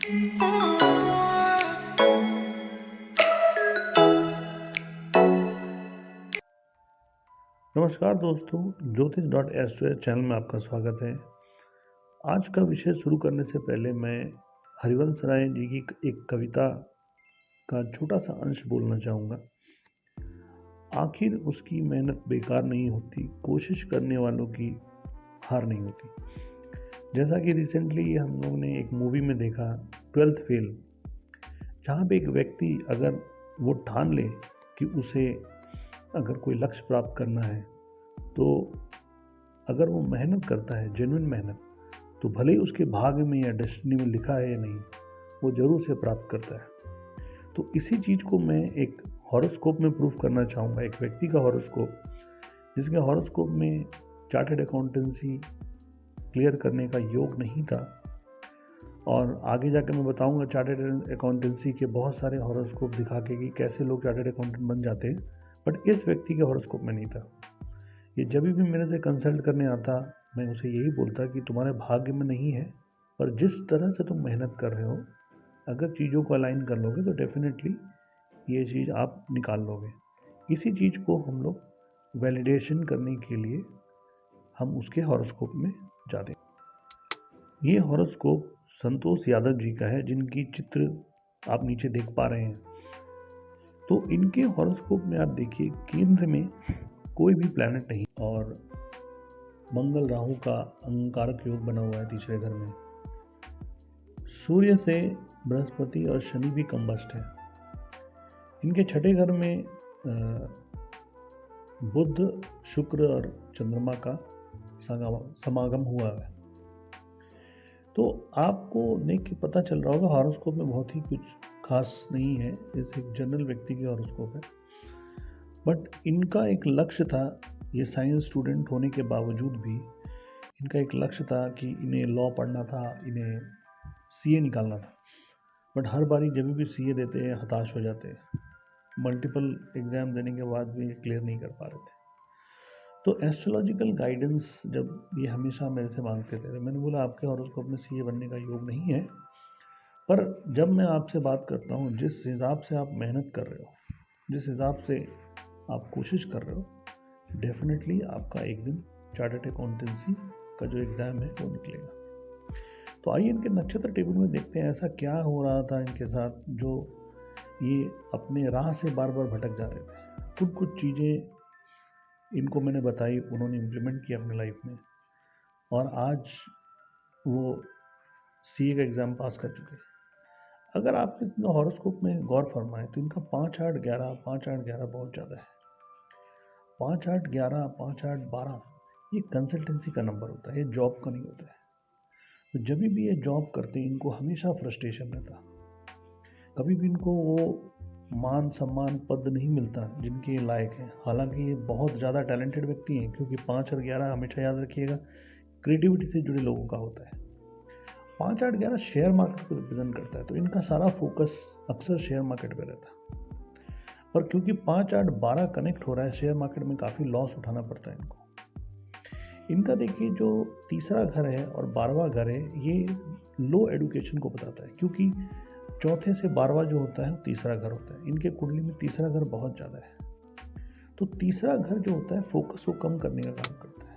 नमस्कार दोस्तों, ज्योतिष चैनल में आपका स्वागत है। आज का विषय शुरू करने से पहले मैं हरिवंश राय जी की एक कविता का छोटा सा अंश बोलना चाहूँगा। आखिर उसकी मेहनत बेकार नहीं होती, कोशिश करने वालों की हार नहीं होती। जैसा कि रिसेंटली हम लोगों ने एक मूवी में देखा 12th फेल, जहाँ पे एक व्यक्ति अगर वो ठान ले कि उसे अगर कोई लक्ष्य प्राप्त करना है तो अगर वो मेहनत करता है, जेन्युइन मेहनत, तो भले ही उसके भाग्य में या डेस्टिनी में लिखा है या नहीं, वो जरूर से प्राप्त करता है। तो इसी चीज़ को मैं एक हॉरोस्कोप में प्रूफ करना चाहूँगा। एक व्यक्ति का हॉरोस्कोप, जिसके हॉरोस्कोप में चार्टर्ड अकाउंटेंसी क्लियर करने का योग नहीं था, और आगे जाकर मैं बताऊंगा चार्टर्ड अकाउंटेंसी के बहुत सारे हॉरोस्कोप दिखा के कि कैसे लोग चार्टर्ड अकाउंटेंट बन जाते हैं, बट इस व्यक्ति के हॉरोस्कोप में नहीं था। ये जब भी मेरे से कंसल्ट करने आता, मैं उसे यही बोलता कि तुम्हारे भाग्य में नहीं है, पर जिस तरह से तुम मेहनत कर रहे हो, अगर चीज़ों को अलाइन कर लोगे तो डेफिनेटली ये चीज़ आप निकाल लोगे। इसी चीज़ को हम लोग वैलिडेशन करने के लिए हम उसके हॉरोस्कोप में जाते हैं। ये हॉरोस्कोप संतोष यादव जी का है, जिनकी चित्र आप नीचे देख पा रहे हैं। तो इनके हॉरोस्कोप में आप देखिए, केंद्र में कोई भी प्लैनेट नहीं, और मंगल राहु का अंगारक योग बना हुआ है तीसरे घर में। सूर्य से बृहस्पति और शनि भी कंबस्ट है। इनके छठे घर में बुध, शुक्र और चंद्रमा का समागम हुआ है। तो आपको देख के पता चल रहा होगा हॉरोस्कोप में बहुत ही कुछ खास नहीं है, इस एक जनरल व्यक्ति की हॉरोस्कोप है। बट इनका एक लक्ष्य था, ये साइंस स्टूडेंट होने के बावजूद भी इनका एक लक्ष्य था कि इन्हें लॉ पढ़ना था, इन्हें सीए निकालना था। बट हर बारी जब भी सीए देते हैं हताश हो जाते हैं, मल्टीपल एग्जाम देने के बाद भी क्लियर नहीं कर पा रहे थे। तो एस्ट्रोलॉजिकल गाइडेंस जब ये हमेशा मेरे से मांगते थे, मैंने बोला आपके हॉरोस्कोप में सीए बनने का योग नहीं है, पर जब मैं आपसे बात करता हूँ, जिस हिसाब से आप मेहनत कर रहे हो, जिस हिसाब से आप कोशिश कर रहे हो, डेफिनेटली आपका एक दिन चार्टर्ड अकाउंटेंसी का जो एग्ज़ाम है वो निकलेगा। तो आइए इनके नक्षत्र टेबल में देखते हैं ऐसा क्या हो रहा था इनके साथ, जो ये अपने राह से बार बार भटक जा रहे थे। कुछ चीज़ें इनको मैंने बताई, उन्होंने इम्प्लीमेंट किया अपने लाइफ में, और आज वो सीए का एग्ज़ाम पास कर चुके हैं। अगर आप इनका हॉरोस्कोप में गौर फरमाएं तो इनका 5-8-11 5-8-11 बहुत ज़्यादा है। 5-8-11 5-8-12 ये कंसल्टेंसी का नंबर होता है, ये जॉब का नहीं होता है। तो जब भी ये जॉब करते हैं, इनको हमेशा फ्रस्ट्रेशन रहता, कभी भी इनको वो मान सम्मान पद नहीं मिलता जिनके ये लायक हैं। हालांकि ये बहुत ज़्यादा टैलेंटेड व्यक्ति हैं, क्योंकि 5 और 11 हमेशा याद रखिएगा क्रिएटिविटी से जुड़े लोगों का होता है। 5-8-11 शेयर मार्केट को रिप्रेजेंट करता है, तो इनका सारा फोकस अक्सर शेयर मार्केट पे रहता है। पर क्योंकि 5-8-12 कनेक्ट हो रहा है, शेयर मार्केट में काफ़ी लॉस उठाना पड़ता है इनको। इनका देखिए जो तीसरा घर है और 12वां घर है, ये लो एडुकेशन को बताता है, क्योंकि चौथे से 12वां जो होता है तीसरा घर होता है। इनके कुंडली में तीसरा घर बहुत ज़्यादा है। तो तीसरा घर जो होता है फोकस को कम करने का काम करता है,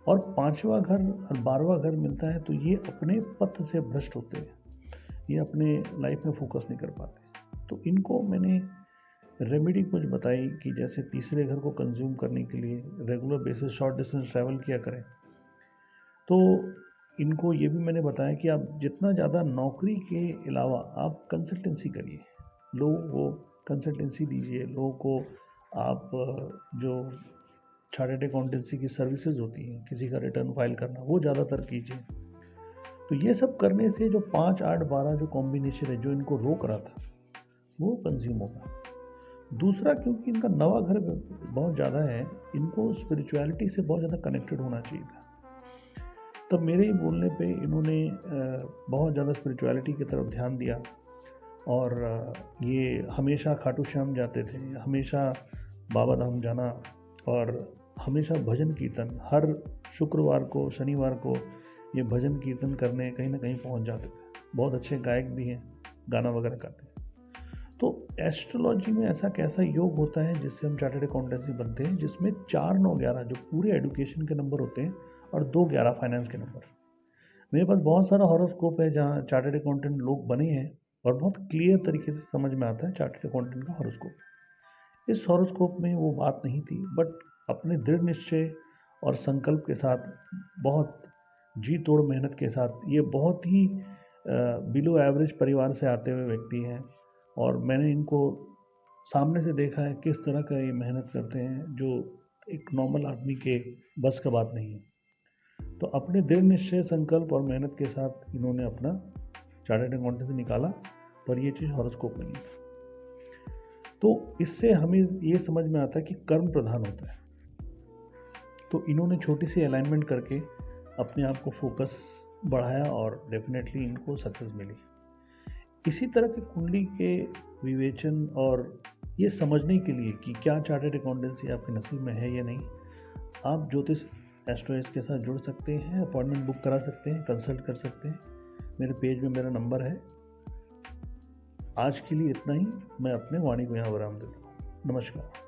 और 5वां घर और 12वां घर मिलता है तो ये अपने पथ से भ्रष्ट होते हैं, ये अपने लाइफ में फोकस नहीं कर पाते। तो इनको मैंने रेमेडी कुछ बताई कि जैसे तीसरे घर को कंज्यूम करने के लिए regular basis short distance travel किया करें। तो इनको ये भी मैंने बताया कि आप जितना ज़्यादा नौकरी के अलावा आप कंसल्टेंसी करिए, लोगों को कंसल्टेंसी दीजिए, लोगों को आप जो चार्टर्ड अकाउंटेंसी की सर्विसेज होती हैं, किसी का रिटर्न फाइल करना, वो ज़्यादातर कीजिए। तो ये सब करने से जो 5-8-12 जो कॉम्बिनेशन है जो इनको रोक रहा था, वो कंज्यूम होगा। दूसरा, क्योंकि इनका नवा घर बहुत ज़्यादा है, इनको स्पिरिचुअलिटी से बहुत ज़्यादा कनेक्टेड होना चाहिए था। तब मेरे ही बोलने पे इन्होंने बहुत ज़्यादा स्पिरिचुअलिटी की तरफ ध्यान दिया, और ये हमेशा खाटू श्याम जाते थे, हमेशा बाबा धाम जाना, और हमेशा भजन कीर्तन, हर शुक्रवार को शनिवार को ये भजन कीर्तन करने कहीं ना कहीं पहुंच जाते थे। बहुत अच्छे गायक भी हैं, गाना वगैरह गाते हैं। तो एस्ट्रोलॉजी में ऐसा कैसा योग होता है जिससे हम चार्टर्ड अकाउंटेंसी बनते हैं, जिसमें 4 9 11 जो पूरे एजुकेशन के नंबर होते हैं और 2 11 फाइनेंस के नंबर। मेरे पास बहुत सारा हॉरोस्कोप है जहाँ चार्टर्ड अकाउंटेंट लोग बने हैं और बहुत क्लियर तरीके से समझ में आता है चार्टर्ड अकाउंटेंट का हॉरोस्कोप। इस हॉरोस्कोप में वो बात नहीं थी, बट अपने दृढ़ निश्चय और संकल्प के साथ, बहुत जी तोड़ मेहनत के साथ, ये बहुत ही बिलो एवरेज परिवार से आते हुए व्यक्ति हैं और मैंने इनको सामने से देखा है किस तरह का ये मेहनत करते हैं, जो एक नॉर्मल आदमी के बस का बात नहीं है। तो अपने दृढ़ निश्चय, संकल्प और मेहनत के साथ इन्होंने अपना चार्टर्ड अकाउंटेंसी निकाला, पर ये चीज़ हॉरोस्कोप में नहीं थी। तो इससे हमें ये समझ में आता है कि कर्म प्रधान होता है। तो इन्होंने छोटी सी अलाइनमेंट करके अपने आप को फोकस बढ़ाया और डेफिनेटली इनको सक्सेस मिली। इसी तरह की कुंडली के विवेचन और ये समझने के लिए कि क्या चार्टर्ड अकाउंटेंसी आपके नसीब में है या नहीं, आप ज्योतिष एस्ट्रोएज के साथ जुड़ सकते हैं, अपॉइंटमेंट बुक करा सकते हैं, कंसल्ट कर सकते हैं। मेरे पेज में मेरा नंबर है। आज के लिए इतना ही। मैं अपने वाणी को यहाँ विराम देता हूँ। नमस्कार।